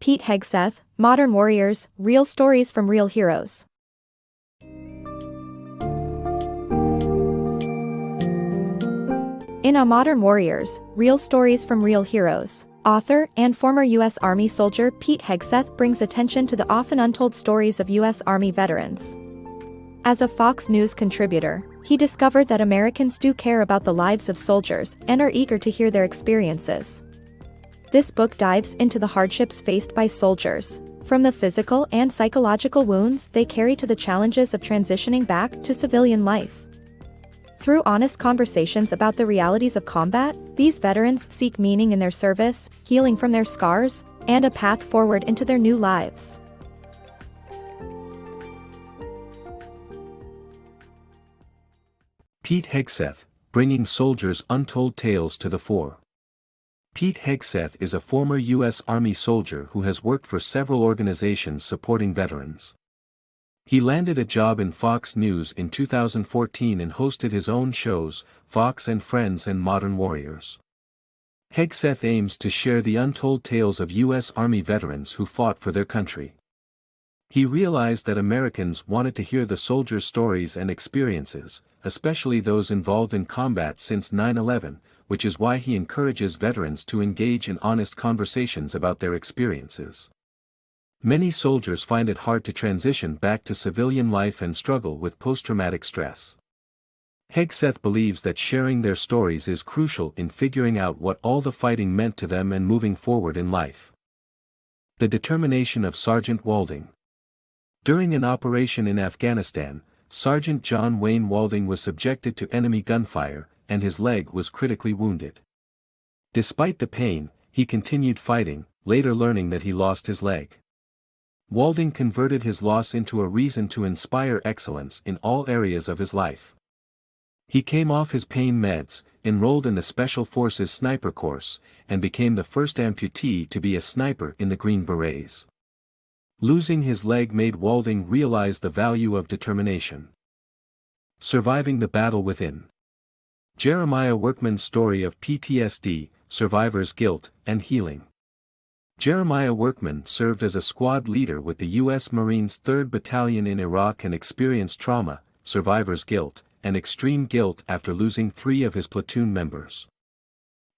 Pete Hegseth, Modern Warriors, Real Stories from Real Heroes. In A Modern Warriors, Real Stories from Real Heroes, author and former U.S. Army soldier Pete Hegseth brings attention to the often untold stories of U.S. Army veterans. As a Fox News contributor, he discovered that Americans do care about the lives of soldiers and are eager to hear their experiences. This book dives into the hardships faced by soldiers, from the physical and psychological wounds they carry to the challenges of transitioning back to civilian life. Through honest conversations about the realities of combat, these veterans seek meaning in their service, healing from their scars, and a path forward into their new lives. Pete Hegseth, Bringing Soldiers' Untold Tales to the Fore. Pete Hegseth is a former U.S. Army soldier who has worked for several organizations supporting veterans. He landed a job in Fox News in 2014 and hosted his own shows, Fox and Friends and Modern Warriors. Hegseth aims to share the untold tales of U.S. Army veterans who fought for their country. He realized that Americans wanted to hear the soldiers' stories and experiences, especially those involved in combat since 9/11, which is why he encourages veterans to engage in honest conversations about their experiences. Many soldiers find it hard to transition back to civilian life and struggle with post-traumatic stress. Hegseth believes that sharing their stories is crucial in figuring out what all the fighting meant to them and moving forward in life. The determination of Sergeant Walding. During an operation in Afghanistan, Sergeant John Wayne Walding was subjected to enemy gunfire, and his leg was critically wounded. Despite the pain, he continued fighting, later learning that he lost his leg. Walding converted his loss into a reason to inspire excellence in all areas of his life. He came off his pain meds, enrolled in the Special Forces Sniper Course, and became the first amputee to be a sniper in the Green Berets. Losing his leg made Walding realize the value of determination. Surviving the battle within. Jeremiah Workman's story of PTSD, survivor's guilt, and healing. Jeremiah Workman served as a squad leader with the U.S. Marines 3rd Battalion in Iraq and experienced trauma, survivor's guilt, and extreme guilt after losing 3 of his platoon members.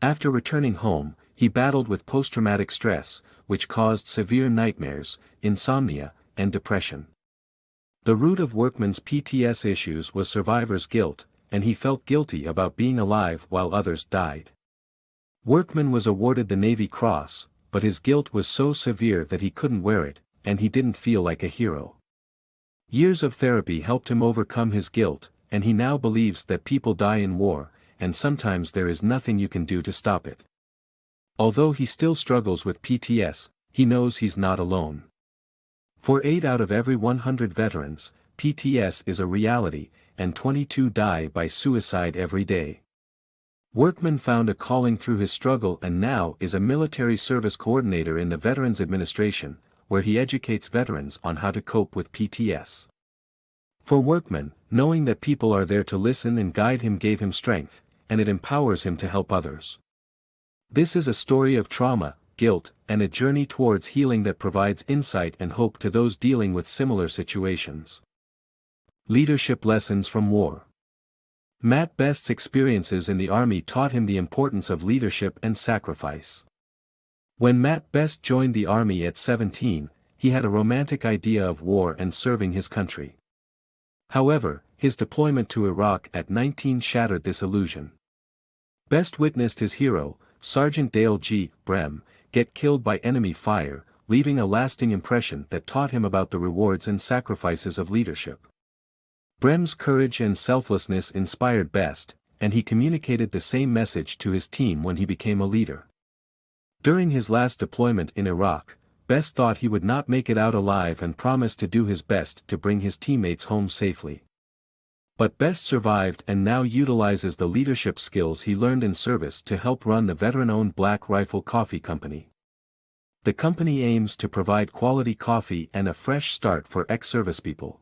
After returning home, he battled with post-traumatic stress, which caused severe nightmares, insomnia, and depression. The root of Workman's PTS issues was survivor's guilt, and he felt guilty about being alive while others died. Workman was awarded the Navy Cross, but his guilt was so severe that he couldn't wear it, and he didn't feel like a hero. Years of therapy helped him overcome his guilt, and he now believes that people die in war, and sometimes there is nothing you can do to stop it. Although he still struggles with PTS, he knows he's not alone. For 8 out of every 100 veterans, PTS is a reality, and 22 die by suicide every day. Workman found a calling through his struggle and now is a military service coordinator in the Veterans Administration, where he educates veterans on how to cope with PTS. For Workman, knowing that people are there to listen and guide him gave him strength, and it empowers him to help others. This is a story of trauma, guilt, and a journey towards healing that provides insight and hope to those dealing with similar situations. Leadership lessons from war. Matt Best's experiences in the Army taught him the importance of leadership and sacrifice. When Matt Best joined the Army at 17, he had a romantic idea of war and serving his country. However, his deployment to Iraq at 19 shattered this illusion. Best witnessed his hero, Sergeant Dale G. Brem, get killed by enemy fire, leaving a lasting impression that taught him about the rewards and sacrifices of leadership. Brem's courage and selflessness inspired Best, and he communicated the same message to his team when he became a leader. During his last deployment in Iraq, Best thought he would not make it out alive and promised to do his best to bring his teammates home safely. But Best survived and now utilizes the leadership skills he learned in service to help run the veteran-owned Black Rifle Coffee Company. The company aims to provide quality coffee and a fresh start for ex-service people.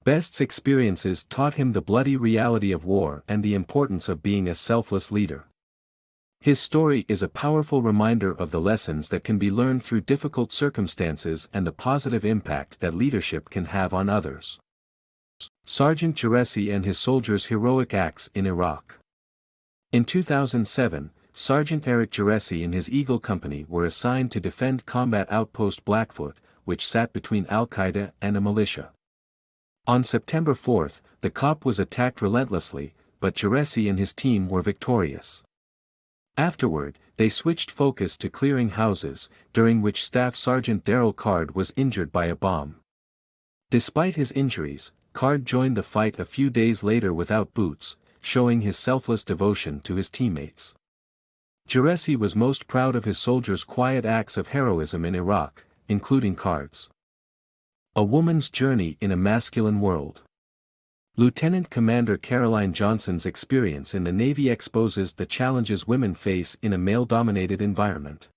Best's experiences taught him the bloody reality of war and the importance of being a selfless leader. His story is a powerful reminder of the lessons that can be learned through difficult circumstances and the positive impact that leadership can have on others. Sergeant Geressy and his soldiers' heroic acts in Iraq. In 2007, Sergeant Eric Geressy and his Eagle Company were assigned to defend combat outpost Blackfoot, which sat between Al-Qaeda and a militia. On September 4, the COP was attacked relentlessly, but Geressy and his team were victorious. Afterward, they switched focus to clearing houses, during which Staff Sergeant Darrell Card was injured by a bomb. Despite his injuries, Card joined the fight a few days later without boots, showing his selfless devotion to his teammates. Geressy was most proud of his soldiers' quiet acts of heroism in Iraq, including Card's A Woman's Journey in a Masculine World. Lieutenant Commander Caroline Johnson's experience in the Navy exposes the challenges women face in a male-dominated environment.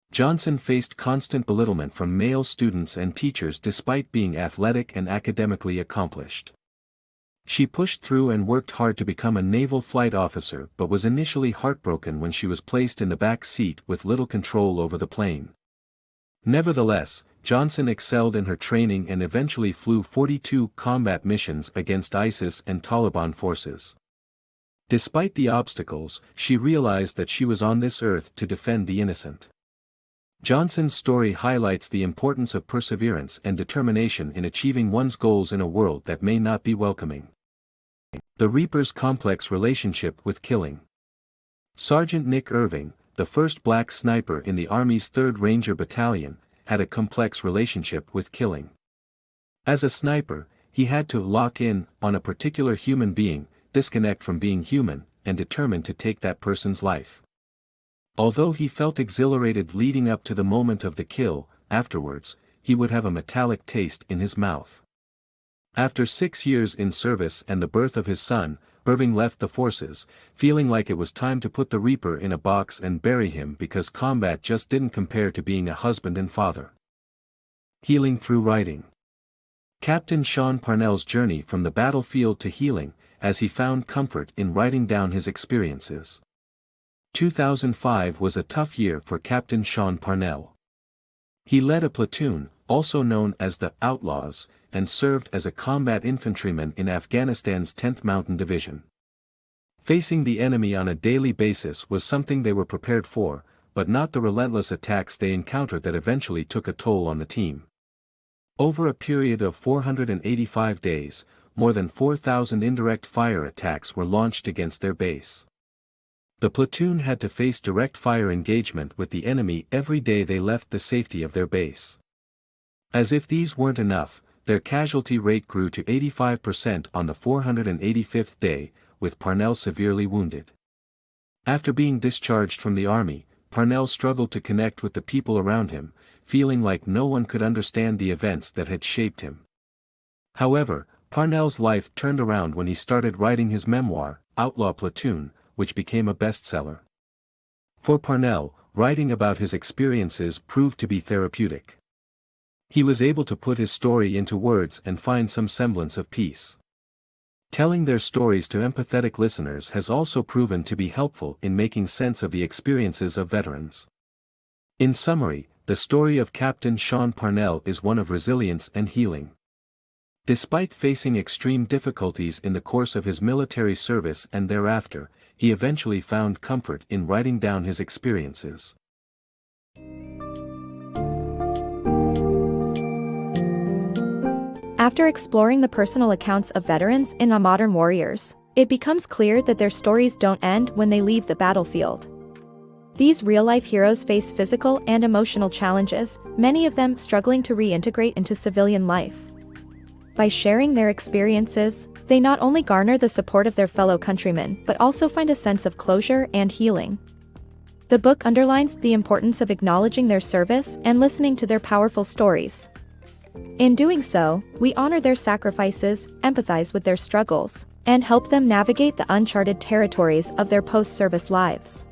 Johnson faced constant belittlement from male students and teachers despite being athletic and academically accomplished. She pushed through and worked hard to become a naval flight officer but was initially heartbroken when she was placed in the back seat with little control over the plane. Nevertheless, Johnson excelled in her training and eventually flew 42 combat missions against ISIS and Taliban forces. Despite the obstacles, she realized that she was on this earth to defend the innocent. Johnson's story highlights the importance of perseverance and determination in achieving one's goals in a world that may not be welcoming. The Reaper's complex relationship with killing. Sergeant Nick Irving, the first black sniper in the Army's 3rd Ranger Battalion, had a complex relationship with killing. As a sniper, he had to lock in on a particular human being, disconnect from being human, and determine to take that person's life. Although he felt exhilarated leading up to the moment of the kill, afterwards, he would have a metallic taste in his mouth. After 6 years in service and the birth of his son, Irving left the forces, feeling like it was time to put the Reaper in a box and bury him because combat just didn't compare to being a husband and father. Healing through writing. Captain Sean Parnell's journey from the battlefield to healing, as he found comfort in writing down his experiences. 2005 was a tough year for Captain Sean Parnell. He led a platoon, also known as the Outlaws, and served as a combat infantryman in Afghanistan's 10th Mountain Division. Facing the enemy on a daily basis was something they were prepared for, but not the relentless attacks they encountered that eventually took a toll on the team. Over a period of 485 days, more than 4,000 indirect fire attacks were launched against their base. The platoon had to face direct fire engagement with the enemy every day they left the safety of their base. As if these weren't enough, their casualty rate grew to 85% on the 485th day, with Parnell severely wounded. After being discharged from the Army, Parnell struggled to connect with the people around him, feeling like no one could understand the events that had shaped him. However, Parnell's life turned around when he started writing his memoir, Outlaw Platoon, which became a bestseller. For Parnell, writing about his experiences proved to be therapeutic. He was able to put his story into words and find some semblance of peace. Telling their stories to empathetic listeners has also proven to be helpful in making sense of the experiences of veterans. In summary, the story of Captain Sean Parnell is one of resilience and healing. Despite facing extreme difficulties in the course of his military service and thereafter, he eventually found comfort in writing down his experiences. After exploring the personal accounts of veterans in Modern Warriors, it becomes clear that their stories don't end when they leave the battlefield. These real-life heroes face physical and emotional challenges, many of them struggling to reintegrate into civilian life. By sharing their experiences, they not only garner the support of their fellow countrymen but also find a sense of closure and healing. The book underlines the importance of acknowledging their service and listening to their powerful stories. In doing so, we honor their sacrifices, empathize with their struggles, and help them navigate the uncharted territories of their post-service lives.